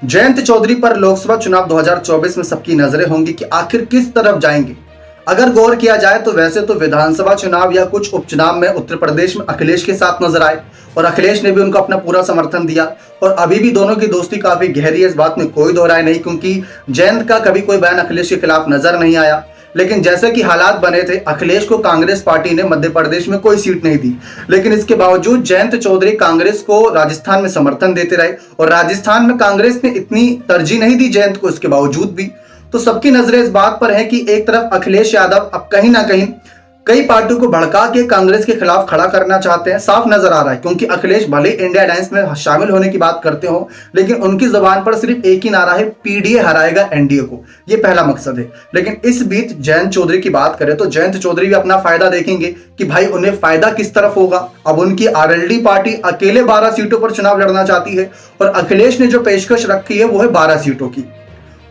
जयंत चौधरी पर लोकसभा चुनाव 2024 में सबकी नजरें होंगी कि आखिर किस तरफ जाएंगे। अगर गौर किया जाए तो वैसे तो विधानसभा चुनाव या कुछ उपचुनाव में उत्तर प्रदेश में अखिलेश के साथ नजर आए और अखिलेश ने भी उनको अपना पूरा समर्थन दिया और अभी भी दोनों की दोस्ती काफी गहरी है, इस बात में कोई दो राय नहीं, क्योंकि जयंत का कभी कोई बयान अखिलेश के खिलाफ नजर नहीं आया। लेकिन जैसे कि हालात बने थे, अखिलेश को कांग्रेस पार्टी ने मध्य प्रदेश में कोई सीट नहीं दी, लेकिन इसके बावजूद जयंत चौधरी कांग्रेस को राजस्थान में समर्थन देते रहे और राजस्थान में कांग्रेस ने इतनी तरजीह नहीं दी जयंत को, इसके बावजूद भी। तो सबकी नजरें इस बात पर है कि एक तरफ अखिलेश यादव अब कहीं ना कहीं कई पार्टियों को भड़का के कांग्रेस के खिलाफ खड़ा करना चाहते हैं, साफ नजर आ रहा है। क्योंकि अखिलेश भले इंडिया अलायंस में शामिल होने की बात करते हो, लेकिन उनकी जुबान पर सिर्फ एक ही नारा है, पीडीए हराएगा एनडीए को, ये पहला मकसद है। लेकिन इस बीच जयंत चौधरी की बात करें तो जयंत चौधरी भी अपना फायदा देखेंगे कि भाई उन्हें फायदा किस तरफ होगा। अब उनकी आरएलडी पार्टी अकेले 12 सीटों पर चुनाव लड़ना चाहती है और अखिलेश ने जो पेशकश रखी है वो है 12 सीटों की।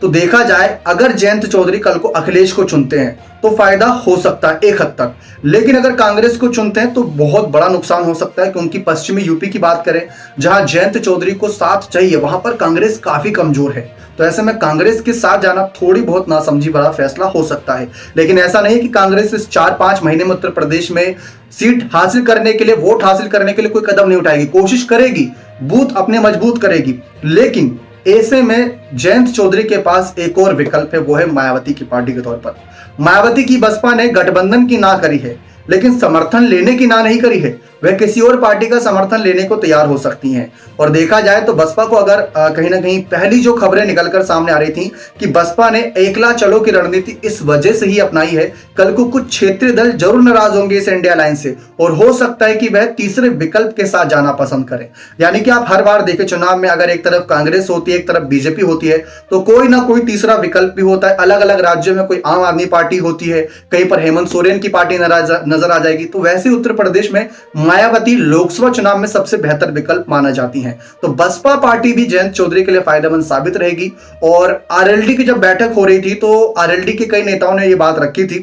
तो देखा जाए, अगर जयंत चौधरी कल को अखिलेश को चुनते हैं तो फायदा हो सकता है एक हद तक, लेकिन अगर कांग्रेस को चुनते हैं तो बहुत बड़ा नुकसान हो सकता है। क्योंकि पश्चिमी यूपी की बात करें, जहां जयंत चौधरी को साथ चाहिए, वहां पर कांग्रेस काफी कमजोर है। तो ऐसे में कांग्रेस के साथ जाना थोड़ी बहुत नासमझी बड़ा फैसला हो सकता है। लेकिन ऐसा नहीं कि कांग्रेस इस 4-5 महीने में उत्तर प्रदेश में सीट हासिल करने के लिए, वोट हासिल करने के लिए कोई कदम नहीं उठाएगी, कोशिश करेगी, बूथ अपने मजबूत करेगी। लेकिन ऐसे में जयंत चौधरी के पास एक और विकल्प है, वो है मायावती की पार्टी के तौर पर। मायावती की बसपा ने गठबंधन की ना करी है, लेकिन समर्थन लेने की ना नहीं करी है। वह किसी और पार्टी का समर्थन लेने को तैयार हो सकती हैं। और देखा जाए तो बसपा को अगर कहीं ना कहीं पहली जो खबरें निकलकर सामने आ रही थी कि बसपा ने एकला चलो की रणनीति इस वजह से ही अपनाई है, कल को कुछ क्षेत्रीय दल जरूर नाराज होंगे इस इंडिया अलायंस से और हो सकता है कि वह तीसरे विकल्प के साथ जाना पसंद करें। यानी कि आप हर बार देखें चुनाव में, अगर एक तरफ कांग्रेस होती है, एक तरफ बीजेपी होती है, तो कोई ना कोई तीसरा विकल्प भी होता है। अलग अलग राज्यों में कोई आम आदमी पार्टी होती है, कहीं पर हेमंत सोरेन की पार्टी नजर आ जाएगी। तो वैसे उत्तर प्रदेश में मायावती लोकसभा चुनाव में सबसे बेहतर विकल्प माना जाती हैं। तो बसपा पार्टी भी जयंत चौधरी के लिए फायदेमंद साबित रहेगी। और आरएलडी की जब बैठक हो रही थी तो आरएलडी के कई नेताओं ने यह बात रखी थी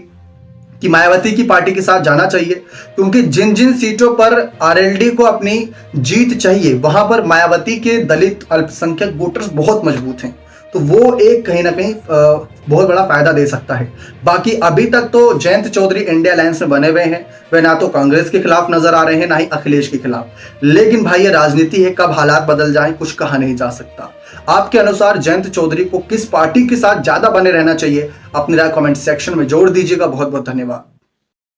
कि मायावती की पार्टी के साथ जाना चाहिए, क्योंकि जिन जिन सीटों पर आरएलडी को अपनी जीत चाहिए वहां पर मायावती के दलित अल्पसंख्यक वोटर्स बहुत मजबूत हैं। तो वो एक कहीं ना कहीं बहुत बड़ा फायदा दे सकता है। बाकी अभी तक तो जयंत चौधरी इंडिया अलायंस में बने हुए हैं, वे ना तो कांग्रेस के खिलाफ नजर आ रहे हैं, ना ही अखिलेश के खिलाफ। लेकिन भाई ये राजनीति है, कब हालात बदल जाएं कुछ कहा नहीं जा सकता। आपके अनुसार जयंत चौधरी को किस पार्टी के साथ ज्यादा बने रहना चाहिए? अपनी राय कमेंट सेक्शन में जोड़ दीजिएगा। बहुत बहुत धन्यवाद।